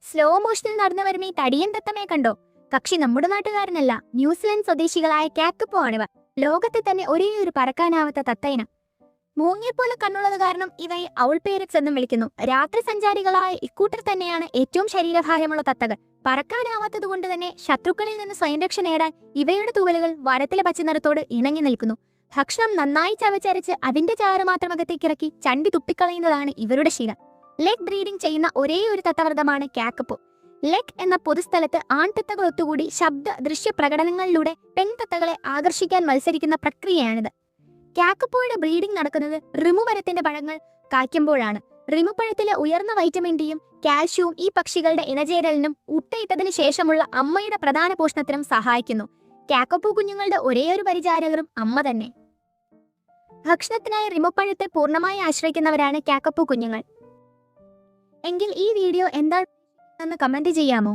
Slow മോഷനിൽ നടന്നു വരുന്ന ഈ തടിയൻ തത്തമ്മയെ കണ്ടോ? കക്ഷി നമ്മുടെ നാട്ടുകാരനല്ല, ന്യൂസിലൻഡ് സ്വദേശികളായ കാക്കപ്പോ ആണിവ. ലോകത്തെ തന്നെ ഒരേ ഒരു പറക്കാനാവാത്ത തത്തയിനം. മൂങ്ങിയെപ്പോലെ കണ്ണുള്ളത് കാരണം ഇവയെ ഔൾ പേരറ്റ്സ് എന്നും വിളിക്കുന്നു. രാത്രി സഞ്ചാരികളായ ഇക്കൂട്ടർ തന്നെയാണ് ഏറ്റവും ശരീരഭാരമുള്ള തത്തകൾ. പറക്കാനാവാത്തത് കൊണ്ട് തന്നെ ശത്രുക്കളിൽ നിന്ന് സ്വയം രക്ഷ നേടാൻ ഇവയുടെ തൂവലുകൾ വരത്തിലെ പച്ചനിറത്തോട് ഇണങ്ങി നിൽക്കുന്നു. ഭക്ഷണം നന്നായി ചവച്ചരച്ച് അതിന്റെ ചാറ് മാത്രം അകത്തേക്കിറക്കി ചണ്ടി തുപ്പിക്കളയുന്നതാണ് ഇവരുടെ ശീലം. ലെഗ് ബ്രീഡിംഗ് ചെയ്യുന്ന ഒരേ ഒരു തത്തവർഗമാണ് കാക്കപ്പോ. ലെഗ് എന്ന പൊതുസ്ഥലത്ത് ആൺതത്തകൾ ഒത്തുകൂടി ശബ്ദ ദൃശ്യ പ്രകടനങ്ങളിലൂടെ പെൺതത്തകളെ ആകർഷിക്കാൻ മത്സരിക്കുന്ന പ്രക്രിയയാണിത്. കാക്കപ്പോയുടെ ബ്രീഡിംഗ് നടക്കുന്നത് റിമു മരത്തിന്റെ പഴങ്ങൾ കായ്ക്കുമ്പോഴാണ്. റിമു പഴത്തിലെ ഉയർന്ന വൈറ്റമിൻ ഡിയും കാൽഷ്യവും ഈ പക്ഷികളുടെ ഇണചേരലിനും മുട്ടയിട്ടതിനു ശേഷമുള്ള അമ്മയുടെ പ്രധാന പോഷണത്തിനും സഹായിക്കുന്നു. കാക്കപ്പോ കുഞ്ഞുങ്ങളുടെ ഒരേയൊരു പരിചാരകരും അമ്മ തന്നെ. ഭക്ഷണത്തിനായി റിമു പഴത്തെ പൂർണ്ണമായി ആശ്രയിക്കുന്നവരാണ് കാക്കപ്പോ കുഞ്ഞുങ്ങൾ. എങ്കിൽ ഈ വീഡിയോ എന്താണെന്ന് കമന്റ് ചെയ്യാമോ?